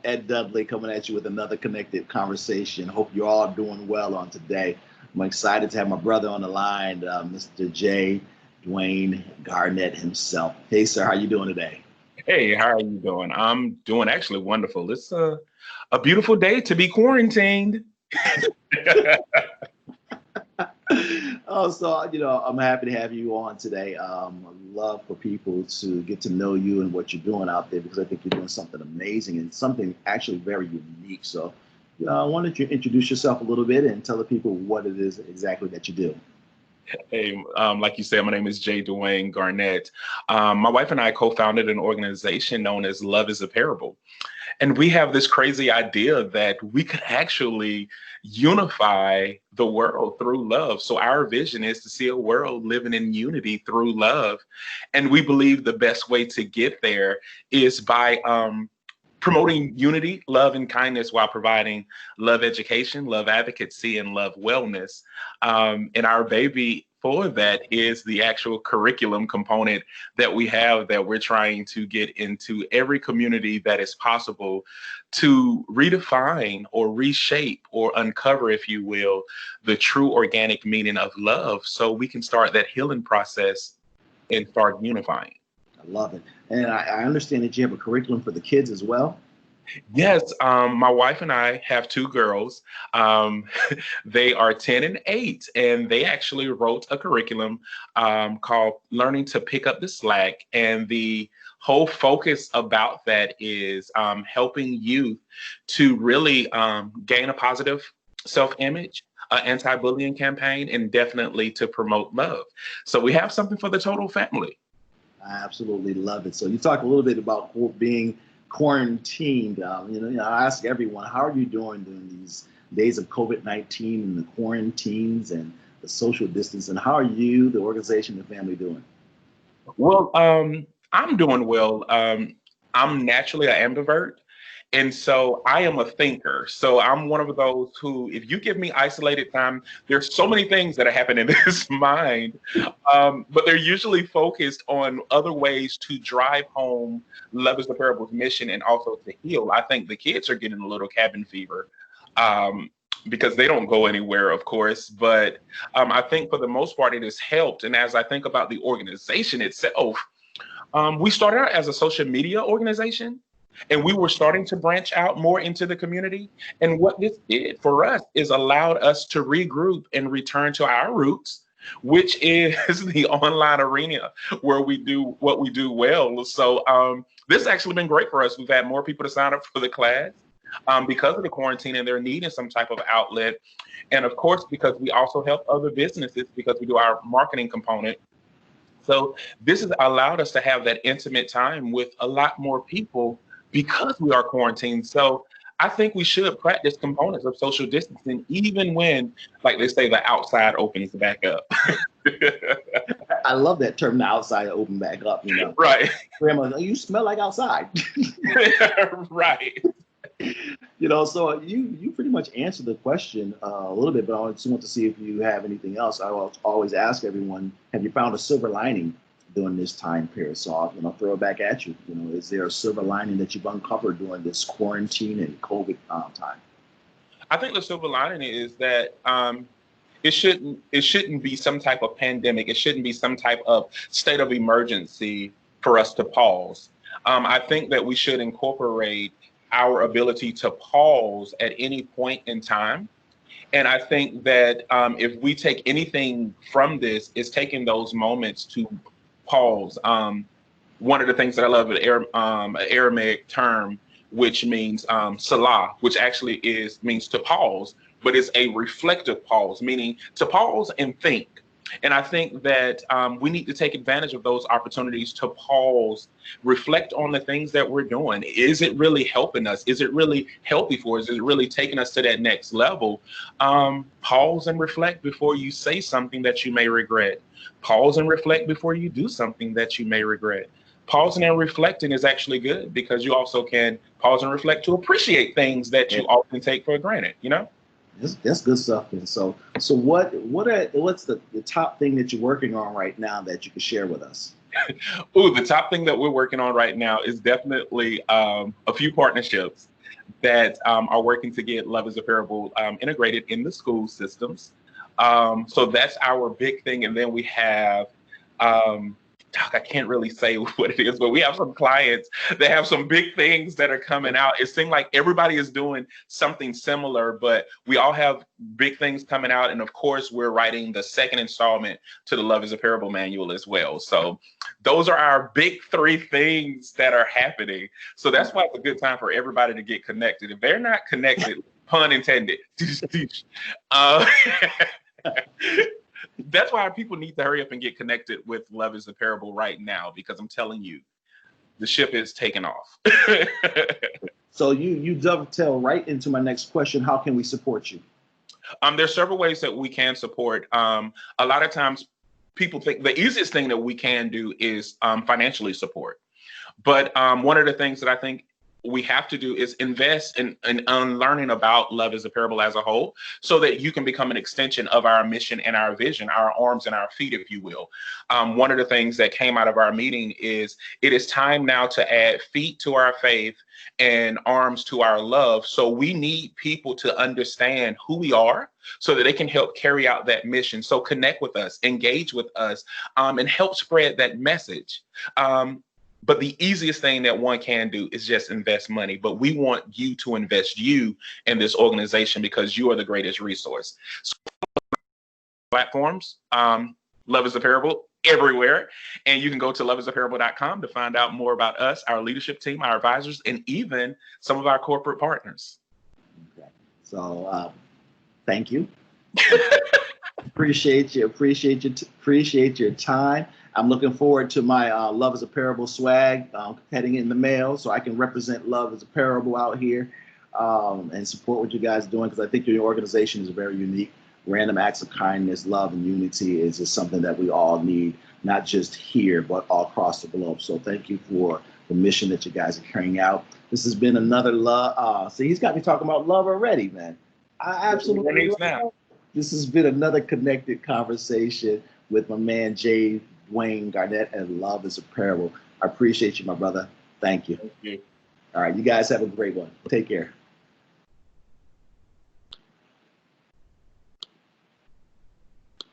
Ed Dudley coming at you with another connected conversation. Hope you're all doing well on today. I'm excited to have my brother on the line, Mr. J. Dwayne Garnett himself. Hey, sir, how you doing today? Hey, how are you doing? I'm doing actually wonderful. It's a beautiful day to be quarantined. Oh, so I'm happy to have you on today. I'd love for people to get to know you and what you're doing out there because I think you're doing something amazing and something actually very unique. So, I wanted you to introduce yourself a little bit and tell the people what it is exactly that you do. Hey, like you said, my name is Jay Dwayne Garnett. My wife and I co-founded an organization known as Love is a Parable. And we have this crazy idea that we could actually unify the world through love. So our vision is to see a world living in unity through love. And we believe the best way to get there is by promoting unity, love, and kindness while providing love education, love advocacy, and love wellness. And our baby for that is the actual curriculum component that we have that we're trying to get into every community that is possible to redefine or reshape or uncover, if you will, the true organic meaning of love so we can start that healing process and start unifying. I love it. And I understand that you have a curriculum for the kids as well. Yes, my wife and I have two girls. Um, they are 10 and 8, and they actually wrote a curriculum called Learning to Pick Up the Slack. And the whole focus about that is helping youth to really gain a positive self-image, anti-bullying campaign, and definitely to promote love. So we have something for the total family. I absolutely love it. So you talk a little bit about being quarantined. I ask everyone, how are you doing during these days of COVID-19 and the quarantines and the social distance? And how are you, the organization, the family doing? Well, I'm doing well. I'm naturally an ambivert. And so I am a thinker. So I'm one of those who, if you give me isolated time, there's so many things that are happening in this mind, but they're usually focused on other ways to drive home Love is the Parable's mission and also to heal. I think the kids are getting a little cabin fever because they don't go anywhere, of course. But I think for the most part, it has helped. And as I think about the organization itself, we started out as a social media organization. And we were starting to branch out more into the community. And what this did for us is allowed us to regroup and return to our roots, which is the online arena where we do what we do well. So this has actually been great for us. We've had more people to sign up for the class because of the quarantine and they're needing some type of outlet. And of course, because we also help other businesses because we do our marketing component. So this has allowed us to have that intimate time with a lot more people because we are quarantined. So I think we should practice components of social distancing, even when, like they say, the outside opens back up. I love that term, the outside open back up. Right. Grandma, you smell like outside. Right. So you pretty much answered the question a little bit, but I just want to see if you have anything else. I always ask everyone, have you found a silver lining during this time period? So I'll throw it back at you. Is there a silver lining that you've uncovered during this quarantine and COVID time? I think the silver lining is that it shouldn't be some type of pandemic. It shouldn't be some type of state of emergency for us to pause. I think that we should incorporate our ability to pause at any point in time. And I think that if we take anything from this, is taking those moments to pause. One of the things that I love, an Aramaic term, which means salah, which actually means to pause, but it's a reflective pause, meaning to pause and think. And I think that we need to take advantage of those opportunities to pause, reflect on the things that we're doing. Is it really helping us? Is it really healthy for us? Is it really taking us to that next level? Pause and reflect before you say something that you may regret. Pause and reflect before you do something that you may regret. Pausing and reflecting is actually good because you also can pause and reflect to appreciate things that you often take for granted. That's good stuff. And so what's the top thing that you're working on right now that you can share with us? Ooh, the top thing that we're working on right now is definitely a few partnerships. that are working to get Love is a Parable integrated in the school systems. So that's our big thing. And then we have, I can't really say what it is, but we have some clients that have some big things that are coming out. It seems like everybody is doing something similar, but we all have big things coming out. And of course, we're writing the second installment to the Love is a Parable manual as well. So those are our big three things that are happening. So that's why it's a good time for everybody to get connected. If they're not connected, pun intended, uh, that's why people need to hurry up and get connected with Love is a Parable right now, because I'm telling you, the ship is taking off. So you dovetail right into my next question. How can we support you? There's several ways that we can support. A lot of times people think the easiest thing that we can do is financially support. But one of the things that I think we have to do is invest in learning about Love is a Parable as a whole, so that you can become an extension of our mission and our vision, our arms and our feet, if you will. One of the things that came out of our meeting is it is time now to add feet to our faith and arms to our love. So we need people to understand who we are so that they can help carry out that mission. So connect with us, engage with us, and help spread that message. But the easiest thing that one can do is just invest money. But we want you to invest you in this organization because you are the greatest resource. So platforms, Love is a Parable everywhere. And you can go to loveisaparable.com to find out more about us, our leadership team, our advisors, and even some of our corporate partners. Okay. So thank you. Appreciate your time. I'm looking forward to my Love is a Parable swag heading in the mail, so I can represent Love is a Parable out here and support what you guys are doing, because I think your organization is very unique. Random acts of kindness, love, and unity is just something that we all need, not just here, but all across the globe. So thank you for the mission that you guys are carrying out. This has been another love. See, he's got me talking about love already, man. I absolutely love it. This has been another connected conversation with my man, Jay Dwayne Garnett, and Love is a Parable. I appreciate you, my brother. Thank you. Thank you. All right, you guys have a great one. Take care.